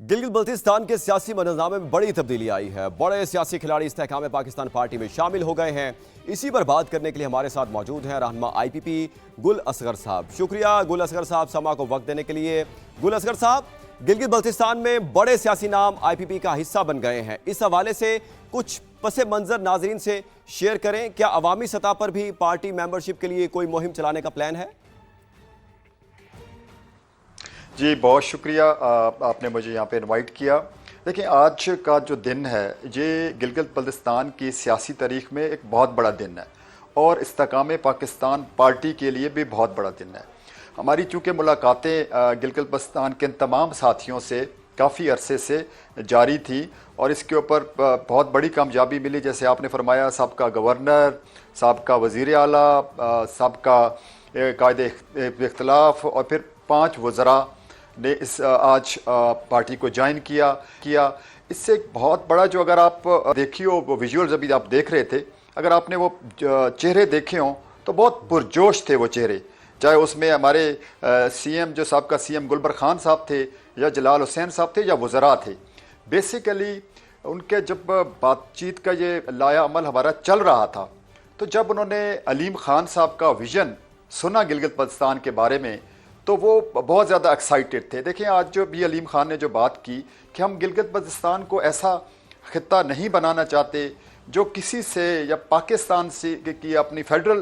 गिलगित बल्तिस्तान के सियासी मनोरमे में बड़ी तब्दीली आई है। बड़े सियासी खिलाड़ी इस्तेहकाम पाकिस्तान पार्टी में शामिल हो गए हैं। इसी पर बात करने के लिए हमारे साथ मौजूद हैं रहनुमा IPP गुल असगर साहब। शुक्रिया गुल असगर साहब समा को वक्त देने के लिए। गुल असगर साहब, गिलगित बल्तिस्तान में बड़े सियासी नाम IPP का हिस्सा बन गए हैं। इस हवाले से कुछ पसे मंजर नाजरीन से शेयर करें। क्या अवामी सतह पर भी पार्टी मेंबरशिप के लिए कोई मुहिम चलाने का प्लान है? जी बहुत शुक्रिया, आपने मुझे यहाँ पे इनवाइट किया। देखिए, आज का जो दिन है ये गिलगित बल्तिस्तान की सियासी तारीख में एक बहुत बड़ा दिन है और इस्तेहकाम पाकिस्तान पार्टी के लिए भी बहुत बड़ा दिन है। हमारी चूँकि मुलाकातें गिलगित बल्तिस्तान के तमाम साथियों से काफ़ी अरसे से जारी थी और इसके ऊपर बहुत बड़ी कामयाबी मिली। जैसे आपने फरमाया, साबका गवर्नर, साबका वज़ीर आला, साबका कायदे इख्तिलाफ और फिर 5 वज़रा ने इस आज पार्टी को ज्वाइन किया। इससे एक बहुत बड़ा, जो अगर आप देखिए वो विजुअल्स अभी आप देख रहे थे, अगर आपने वो चेहरे देखे हों तो बहुत पुरजोश थे वो चेहरे। चाहे उसमें हमारे CM जो साहब का CM गुलबर खान साहब थे, या जलाल हुसैन साहब थे, या वज़रा थे। बेसिकली उनके जब बातचीत का ये लाया अमल हमारा चल रहा था, तो जब उन्होंने अलीम खान साहब का विज़न सुना गिलगित बल्तिस्तान के बारे में, तो वो बहुत ज़्यादा एक्साइटेड थे। देखिए, आज जो भी अलीम खान ने जो बात की कि हम गिलगित बल्तिस्तान को ऐसा खित्ता नहीं बनाना चाहते जो किसी से या पाकिस्तान से की अपनी फेडरल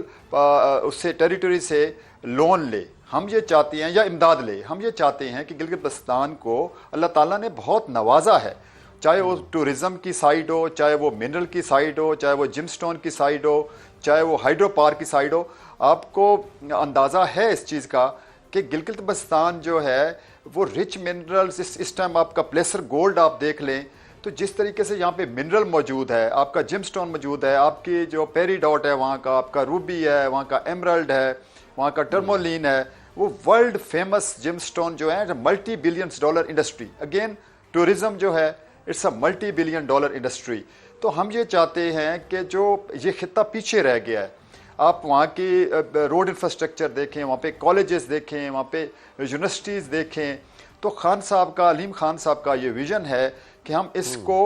उससे टेरिटरी से लोन ले, हम ये चाहते हैं, या इमदाद ले। हम ये चाहते हैं कि गिलगित बल्तिस्तान को अल्लाह ताला ने बहुत नवाजा है, चाहे वो टूरिज़म की साइड हो, चाहे वो मिनरल की साइड हो, चाहे वो जिमस्टोन की साइड हो, चाहे वो हाइड्रो पार्क की साइड हो। आपको अंदाज़ा है इस चीज़ का कि गिलगित बल्तिस्तान जो है वो रिच मिनरल्स, इस टाइम आपका प्लेसर गोल्ड आप देख लें तो जिस तरीके से यहाँ पे मिनरल मौजूद है, आपका जिमस्टोन मौजूद है, आपकी जो पेरीडॉट है वहाँ का, आपका रूबी है, वहाँ का एमरल्ड है, वहाँ का टर्मोलिन है, वो वर्ल्ड फेमस जिमस्टोन जो है, multi billions dollar industry. Again tourism जो है it's a multi billion dollar industry. तो हम ये चाहते हैं कि जो ये खित्ता पीछे रह गया है, आप वहाँ की रोड इंफ्रास्ट्रक्चर देखें, वहाँ पे कॉलेजेस देखें, वहाँ पे यूनिवर्सिटीज़ देखें, तो खान साहब का, अलीम खान साहब का ये विज़न है कि हम इसको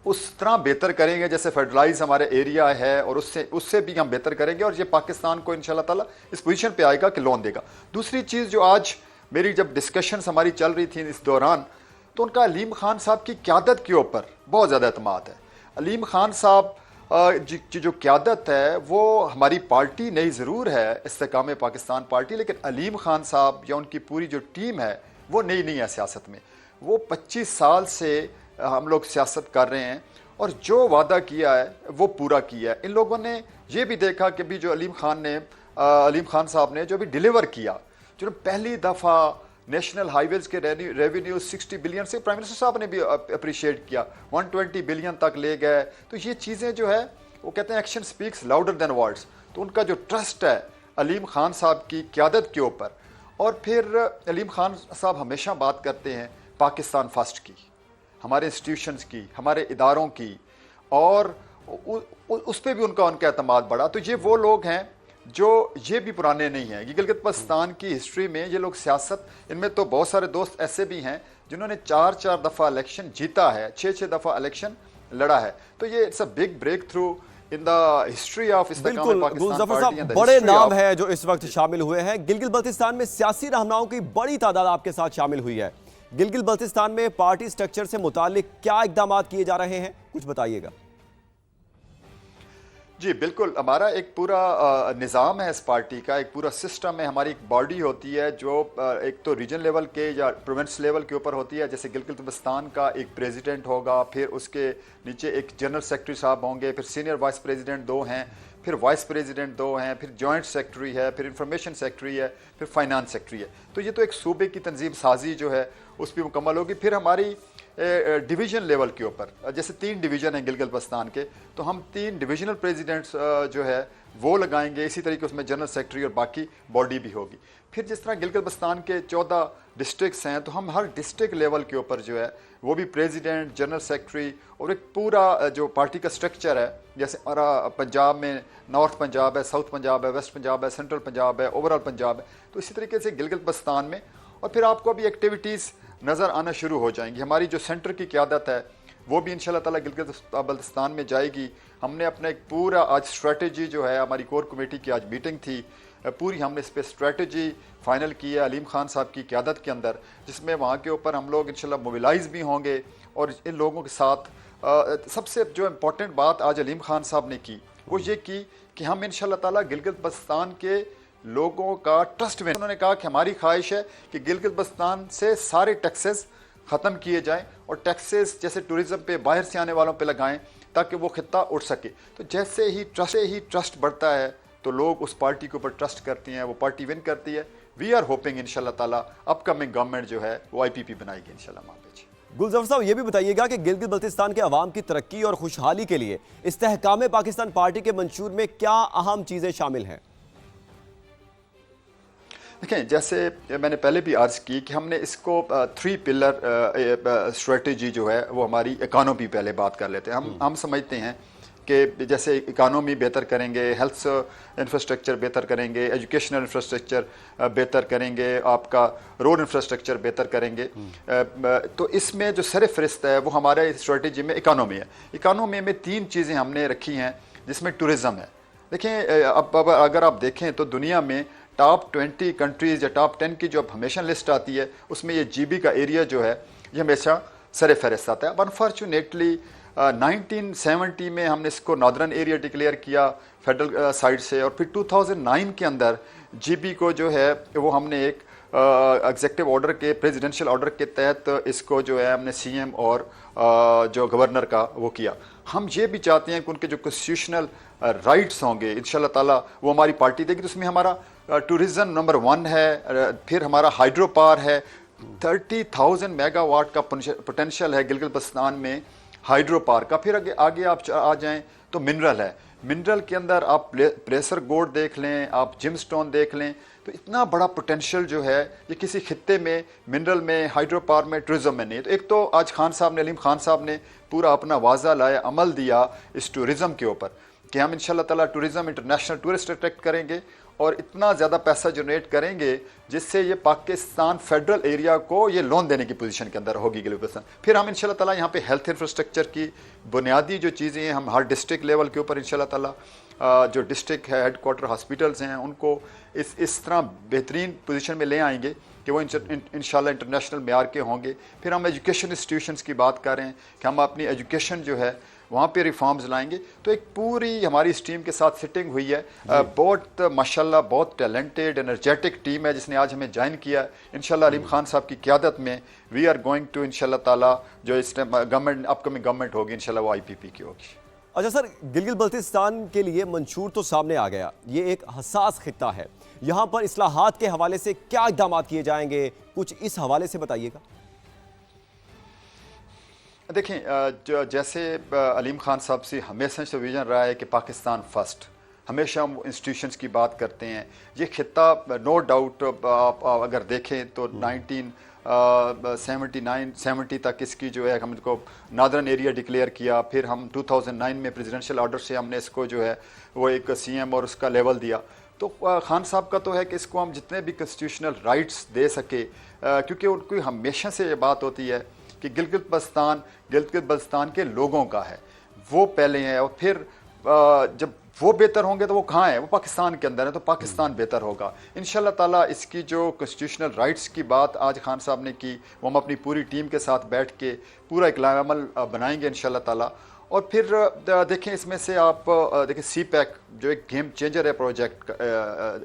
उस तरह बेहतर करेंगे जैसे फेडरलाइज हमारे एरिया है, और उससे भी हम बेहतर करेंगे और ये पाकिस्तान को इंशाल्लाह ताला इस पोजीशन पे आएगा कि लोन देगा। दूसरी चीज़ जो आज मेरी जब डिस्कशंस हमारी चल रही थी इस दौरान, तो उनका अलीम खान साहब की क़यादत के ऊपर बहुत ज़्यादा एतमाद है। अलीम खान साहब की जो क़यादत है वो हमारी पार्टी नई ज़रूर है, इस्तेहकाम पाकिस्तान पार्टी, लेकिन अलीम खान साहब या उनकी पूरी जो टीम है वो नई नहीं है सियासत में। वो 25 साल से हम लोग सियासत कर रहे हैं और जो वादा किया है वो पूरा किया है। इन लोगों ने ये भी देखा कि भी जो अलीम खान साहब ने जो भी डिलीवर किया, जो पहली दफ़ा नेशनल हाईवेज के रेवेन्यू 60 बिलियन से प्राइम मिनिस्टर साहब ने भी अप्रिशिएट किया, 120 बिलियन तक ले गए। तो ये चीज़ें जो है वो कहते हैं action speaks louder than words. तो उनका जो ट्रस्ट है अलीम खान साहब की क़यादत के ऊपर, और फिर अलीम खान साहब हमेशा बात करते हैं पाकिस्तान फर्स्ट की, हमारे इंस्टीट्यूशंस की, हमारे इदारों की, और उस पर भी उनका एतमाद बढ़ा। तो ये वो लोग हैं जो ये भी पुराने नहीं हैं। गिलगित बल्तिस्तान की हिस्ट्री में ये लोग सियासत, इनमें तो बहुत सारे दोस्त ऐसे भी हैं जिन्होंने 4-4 दफ़ा इलेक्शन जीता है, 6-6 दफ़ा इलेक्शन लड़ा है। तो ये it's a big breakthrough in the history of Istehkam Pakistan party. बड़े नाम है जो इस वक्त शामिल हुए हैं। गिलगित बल्तिस्तान में सियासी रहनुमाओं की बड़ी तादाद आपके साथ शामिल हुई है। गिलगित बल्तिस्तान में पार्टी स्ट्रक्चर से मुतालिक क्या इकदाम किए जा रहे हैं, कुछ बताइएगा। जी बिल्कुल, हमारा एक पूरा निज़ाम है इस पार्टी का, एक पूरा सिस्टम है। हमारी एक बॉडी होती है जो एक तो रीजन लेवल के या प्रोविंस लेवल के ऊपर होती है। जैसे गिलगित बल्तिस्तान का एक प्रेसिडेंट होगा, फिर उसके नीचे एक जनरल सेक्रेटरी साहब होंगे, फिर सीनियर वाइस प्रेसिडेंट 2 हैं, फिर वाइस प्रेसिडेंट 2 हैं, फिर जॉइंट सेक्रेटरी है, फिर इंफॉर्मेशन सेक्रेटरी है, फिर फाइनेंस सेक्रेटरी है। तो ये तो एक सूबे की तंजीम साजी जो है उस पर मुकम्मल होगी। फिर हमारी डिवीज़न लेवल के ऊपर, जैसे 3 डिवीज़न हैं गिलगित बल्तिस्तान के, तो हम 3 डिविजनल प्रेसिडेंट्स जो है वो लगाएंगे। इसी तरीके उसमें जनरल सेक्रेटरी और बाकी बॉडी भी होगी। फिर जिस तरह गिलगित बल्तिस्तान के 14 डिस्ट्रिक्ट्स हैं, तो हम हर डिस्ट्रिक्ट लेवल के ऊपर जो है वो भी प्रेसिडेंट, जनरल सेक्रेटरी और एक पूरा जो पार्टी का स्ट्रक्चर है, जैसे हमारा पंजाब में नॉर्थ पंजाब है, साउथ पंजाब है, वेस्ट पंजाब है, सेंट्रल पंजाब है, ओवरऑल पंजाब है। तो इसी तरीके से गिलगित बल्तिस्तान में, और फिर आपको अभी एक्टिविटीज़ नज़र आना शुरू हो जाएंगी। हमारी जो सेंटर की क़यादत है वो भी इंशाल्लाह ताला गिलगित बल्तिस्तान में जाएगी। हमने अपना एक पूरा आज स्ट्रेटजी जो है, हमारी कोर कमेटी की आज मीटिंग थी, पूरी हमने इस पर स्ट्रेटजी फाइनल की है अलीम खान साहब की क़यादत के अंदर, जिसमें वहाँ के ऊपर हम लोग इंशाल्लाह मोबिलाइज भी होंगे। और इन लोगों के साथ सबसे जो इम्पोर्टेंट बात आज अलीम खान साहब ने की वो ये की कि हम इंशाल्लाह ताला गिलगित बल्तिस्तान के लोगों का ट्रस्ट में, उन्होंने कहा कि हमारी ख्वाहिश है कि गिलगित बल्तिस्तान से सारे टैक्सेस ख़त्म किए जाएं और टैक्सेस जैसे टूरिज़्म पे बाहर से आने वालों पे लगाएं ताकि वो खित्ता उठ सके। तो जैसे ही ट्रस्ट बढ़ता है तो लोग उस पार्टी के ऊपर ट्रस्ट करती हैं, वो पार्टी विन करती है। वी आर होपिंग इंशाल्लाह ताला अपकमिंग गवर्नमेंट जो है वो IPP बनाएगी इंशाल्लाह वहाँ पे। गुलज़फ़र साहब, ये भी बताइएगा कि गिलगित बल्तिस्तान के अवाम की तरक्की और खुशहाली के लिए इस्तेहकाम पाकिस्तान पार्टी के मंशूर में क्या अहम चीज़ें शामिल हैं? देखें, जैसे मैंने पहले भी अर्ज़ की कि हमने इसको 3 पिलर स्ट्रेटजी जो है वो हमारी इकानमी पहले बात कर लेते हैं। हम समझते हैं कि जैसे इकानमी बेहतर करेंगे, हेल्थ इंफ्रास्ट्रक्चर बेहतर करेंगे, एजुकेशनल इंफ्रास्ट्रक्चर बेहतर करेंगे, आपका रोड इंफ्रास्ट्रक्चर बेहतर करेंगे। तो इसमें जो सर फहरिस्त है वो हमारे स्ट्रेटजी में इकानमी है। इकानमी में 3 चीज़ें हमने रखी हैं जिसमें टूरिज़्म है। देखें, अब अगर आप देखें तो दुनिया में टॉप 20 कंट्रीज़ या टॉप 10 की जो हमेशा लिस्ट आती है उसमें ये GB का एरिया जो है ये हमेशा सर फहरिस्त आता है। अब अनफॉर्चुनेटली 1970 में हमने इसको नॉर्दर्न एरिया डिक्लेयर किया फेडरल साइड से, और फिर 2009 के अंदर GB को जो है वो हमने एक एग्जेक्टिव ऑर्डर के, प्रेसिडेंशियल ऑर्डर के तहत इसको जो है हमने CM और जो गवर्नर का वो किया। हम ये भी चाहते हैं कि उनके जो कॉन्स्टिट्यूशनल राइट्स होंगे इंशाल्लाह ताला वो हमारी पार्टी देगी। तो उसमें हमारा टूरिज़्म नंबर 1 है, फिर हमारा हाइड्रो पावर है, 30,000 मेगावाट का पोटेंशियल है गिलगित बल्तिस्तान में हाइड्रो पावर का। फिर आगे आप आ जाएं तो मिनरल है, मिनरल के अंदर आप प्लेसर गोल्ड देख लें, आप जिमस्टोन देख लें। तो इतना बड़ा पोटेंशियल जो है ये किसी खित्ते में, मिनरल में, हाइड्रो पावर में, टूरिज़्म में नहीं है। तो एक तो आज खान साहब ने, अलीम खान साहब ने पूरा अपना वाज़ा लाया, अमल दिया इस टूरिज़्म के ऊपर कि हम इंशाल्लाह ताला टूरिज़्म, इंटरनेशनल टूरिस्ट अट्रैक्ट करेंगे और इतना ज़्यादा पैसा जनरेट करेंगे जिससे ये पाकिस्तान फेडरल एरिया को ये लोन देने की पोजीशन के अंदर होगी गिलगित बल्तिस्तान। फिर हम इंशाल्लाह ताला यहाँ पे हेल्थ इंफ्रास्ट्रक्चर की बुनियादी जो चीज़ें हैं हम हर डिस्ट्रिक्ट लेवल के ऊपर इंशाल्लाह ताला जो डिस्ट्रिक्ट है हेडक्वार्टर हॉस्पिटल्स हैं उनको इस तरह बेहतरीन पोजीशन में ले आएंगे कि वो इंशाल्लाह इंटरनेशनल मेयार के होंगे। फिर हम एजुकेशन इंस्टीट्यूशंस की बात कर रहे हैं कि हम अपनी एजुकेशन जो है वहाँ पे रिफॉर्म्स लाएंगे। तो एक पूरी हमारी इस टीम के साथ सिटिंग हुई है, बहुत माशाल्लाह बहुत टैलेंटेड एनर्जेटिक टीम है जिसने आज हमें ज्वाइन किया। इंशाल्लाह अलीम खान साहब की क़यादत में वी आर गोइंग टू इंशाल्लाह ताला जो इस टाइम गवर्नमेंट अपकमिंग गवर्नमेंट होगी इंशाल्लाह वो IPP की होगी। अच्छा सर, गिलगित बल्तिस्तान के लिए मंशूर तो सामने आ गया, ये एक हसास खित्ता है, यहाँ पर इस्लाहात के हवाले से क्या इक़दाम किए जाएंगे, कुछ इस हवाले से बताइएगा। देखें, जैसे अलीम खान साहब से हमेशा से विजन रहा है कि पाकिस्तान फर्स्ट, हमेशा हम इंस्टीट्यूशंस की बात करते हैं। ये खित्ता नो डाउट आप अगर देखें तो 1970 तक इसकी जो है हम इसको नॉर्दर्न एरिया डिक्लेयर किया, फिर हम 2009 में प्रेसिडेंशियल ऑर्डर से हमने इसको जो है वो एक CM और उसका लेवल दिया। तो खान साहब का तो है कि इसको हम जितने भी कॉन्स्टिट्यूशनल राइट्स दे सके, क्योंकि उनकी हमेशा से ये बात होती है कि गिलगित बल्तिस्तान के लोगों का है, वो पहले हैं और फिर जब वो बेहतर होंगे तो वो कहाँ है, वो पाकिस्तान के अंदर है, तो पाकिस्तान बेहतर होगा इंशाल्लाह ताला। इसकी जो कॉन्स्टिट्यूशनल राइट्स की बात आज खान साहब ने की वो हम अपनी पूरी टीम के साथ बैठ के पूरा इक़लाम अमल बनाएंगे इंशाल्लाह ताला। और फिर देखें इसमें से आप देखें CPEC जो एक गेम चेंजर है प्रोजेक्ट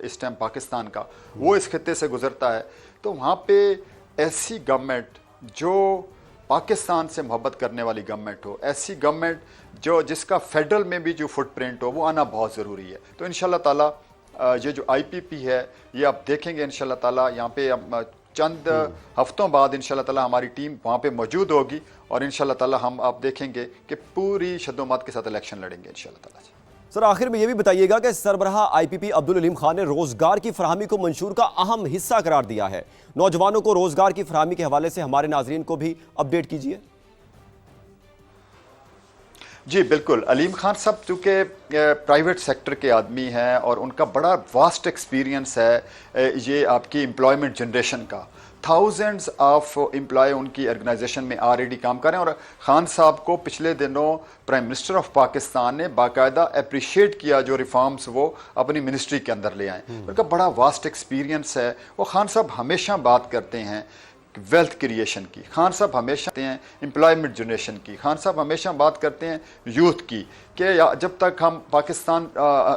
इस टाइम पाकिस्तान का, वो इस खित्ते से गुजरता है। तो वहाँ पे ऐसी गवर्नमेंट जो पाकिस्तान से मोहब्बत करने वाली गवर्नमेंट हो, ऐसी गवर्नमेंट जो जिसका फेडरल में भी जो फुटप्रिंट हो वो आना बहुत ज़रूरी है। तो इंशाल्लाह ताला ये जो IPP है ये आप देखेंगे इंशाल्लाह ताला यहाँ पे चंद हफ्तों बाद इंशाल्लाह ताला हमारी टीम वहाँ पे मौजूद होगी और इंशाल्लाह ताला हम आप देखेंगे कि पूरी शद्दोमत के साथ इलेक्शन लड़ेंगे इंशाल्लाह ताला। सर आखिर में ये भी बताइएगा कि सरबराह IPP अब्दुल अलीम खान ने रोजगार की फराहमी को मंशूर का अहम हिस्सा करार दिया है, नौजवानों को रोजगार की फराहमी के हवाले से हमारे नाजरीन को भी अपडेट कीजिए। जी बिल्कुल, अलीम खान साहब चूँकि प्राइवेट सेक्टर के आदमी हैं और उनका बड़ा वास्ट एक्सपीरियंस है ये आपकी एम्प्लॉयमेंट जनरेशन का। थाउजेंड्स ऑफ एम्प्लॉय उनकी ऑर्गेनाइजेशन में ऑलरेडी काम कर रहे हैं। और खान साहब को पिछले दिनों प्राइम मिनिस्टर ऑफ पाकिस्तान ने बाकायदा अप्रिशिएट किया जो रिफॉर्म्स वो अपनी मिनिस्ट्री के अंदर ले आए। उनका बड़ा वास्ट एक्सपीरियंस है। वो खान साहब हमेशा बात करते हैं वेल्थ क्रिएशन की, खान साहब हमेशा कहते हैं एम्प्लॉयमेंट जनरेशन की, खान साहब हमेशा बात करते हैं यूथ की कि जब तक हम पाकिस्तान,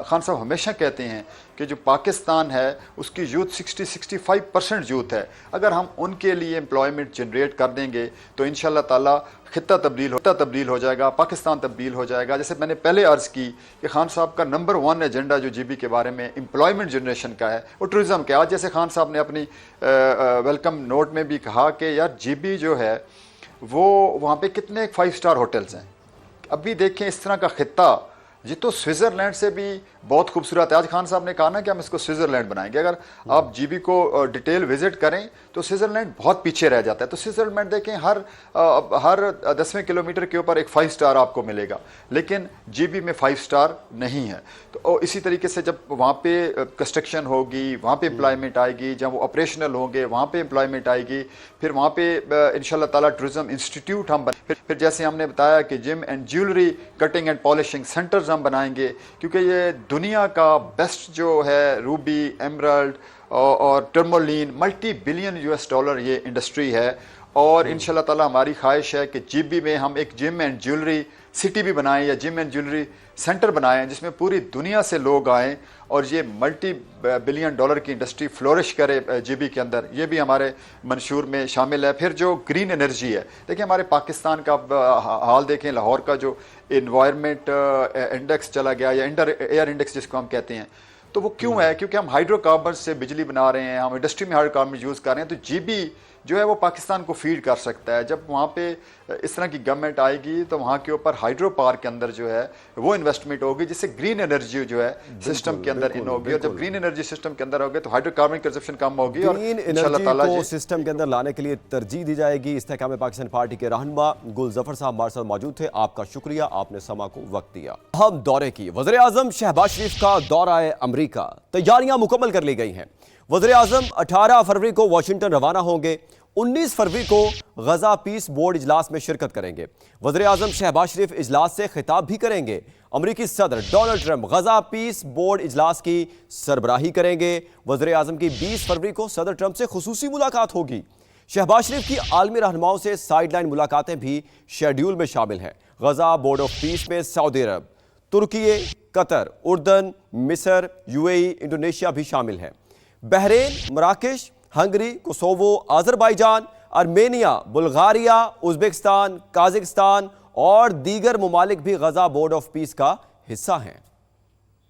खान साहब हमेशा कहते हैं कि जो पाकिस्तान है उसकी यूथ 60-65% यूथ है। अगर हम उनके लिए एम्प्लॉयमेंट जनरेट कर देंगे तो इंशाल्लाह ताला खित्ता तब्दील हो जाएगा, पाकिस्तान तब्दील हो जाएगा। जैसे मैंने पहले अर्ज़ की कि खान साहब का नंबर 1 एजेंडा जो जीबी के बारे में एम्प्लॉयमेंट जनरेशन का है वो टूरिज़म का। आज जैसे खान साहब ने अपनी वेलकम नोट में भी कहा कि यार जीबी जो है वो वहाँ पे कितने 5 स्टार होटल्स हैं। अभी देखें इस तरह का खित्ता ये तो स्विट्ज़रलैंड से भी बहुत खूबसूरत है। आज खान साहब ने कहा ना कि हम इसको स्विट्ज़रलैंड बनाएंगे। अगर आप जीबी को डिटेल विजिट करें तो स्विट्ज़रलैंड बहुत पीछे रह जाता है। तो स्विट्ज़रलैंड देखें हर 10वें किलोमीटर के ऊपर एक 5 स्टार आपको मिलेगा, लेकिन जीबी में 5 स्टार नहीं है। तो इसी तरीके से जब वहाँ पे कंस्ट्रक्शन होगी वहाँ पे एम्प्लॉयमेंट आएगी, जब वो ऑपरेशनल होंगे वहाँ पे एम्प्लॉयमेंट आएगी, फिर वहाँ पे इंशाल्लाह ताला टूरिज़म इंस्टीट्यूट हम फिर जैसे हमने बताया कि gym and jewellery cutting and polishing centres हम बनाएंगे, क्योंकि ये दुनिया का बेस्ट जो है रूबी, एमरल्ड और टर्मोलिन $multi-billion ये इंडस्ट्री है। और इंशाल्लाह ताला हमारी ख्वाहिश है कि जीबी में हम एक जिम एंड ज्वेलरी सिटी भी बनाएं या जिम एंड ज्वेलरी सेंटर बनाएं जिसमें पूरी दुनिया से लोग आएँ और ये $multi-billion की इंडस्ट्री फ्लोरिश करे जीबी के अंदर। ये भी हमारे मंशूर में शामिल है। फिर जो ग्रीन एनर्जी है, देखिए हमारे पाकिस्तान का हाल देखें, लाहौर का जो इन्वायरमेंट इंडेक्स चला गया या एयर इंडेक्स जिसको हम कहते हैं, तो वो क्यों है? क्योंकि हम हाइड्रोकार्बन से बिजली बना रहे हैं, हम इंडस्ट्री में हाइड्रोकार्बन यूज़ कर रहे हैं। तो जीबी जो है वो पाकिस्तान को फीड कर सकता है। जब वहाँ पे इस तरह की गवर्नमेंट आएगी तो वहाँ के ऊपर हाइड्रो पार्क के अंदर जो है वो इन्वेस्टमेंट होगी, जिससे ग्रीन एनर्जी जो है सिस्टम के अंदर इन होगी। और जब ग्रीन एनर्जी सिस्टम के अंदर होगी तो हाइड्रोकार्बन कंजप्शन कम होगी और ग्रीन एनर्जी को सिस्टम के अंदर लाने के लिए तरजीह दी जाएगी। इस्तेहकाम पाकिस्तान पार्टी के रहनुमा गुल जफर साहब हमारे साथ मौजूद थे। आपका शुक्रिया, आपने समा को वक्त दिया। हम दौरे की वज़ीर आज़म शहबाज शरीफ का दौरा अमरीका, तैयारियां मुकम्मल कर ली गई हैं। वज़ीर आज़म 18 फरवरी को वाशिंगटन रवाना होंगे। 19 फरवरी को गजा पीस बोर्ड इजलास में शिरकत करेंगे। वज़ीर आज़म शहबाज शरीफ इजलास से खिताब भी करेंगे। अमरीकी सदर डोनाल्ड ट्रंप गजा पीस बोर्ड इजलास की सरबराही करेंगे। वज़ीर आज़म की 20 फरवरी को सदर ट्रंप से खुसूसी मुलाकात होगी। शहबाज शरीफ की आलमी रहनुमाओं से साइडलाइन मुलाकातें भी शेड्यूल में शामिल हैं। गजा बोर्ड ऑफ पीस में सऊदी अरब, तुर्की, कतर, उर्दन, मिस्र, यूएई, इंडोनेशिया भी शामिल हैं। बहरीन, मराकश, Hungary, Kosovo, Azerbaijan, Armenia, Bulgaria, Uzbekistan, Kazakhstan और दीगर ममालिक भी गजा बोर्ड ऑफ पीस का हिस्सा हैं।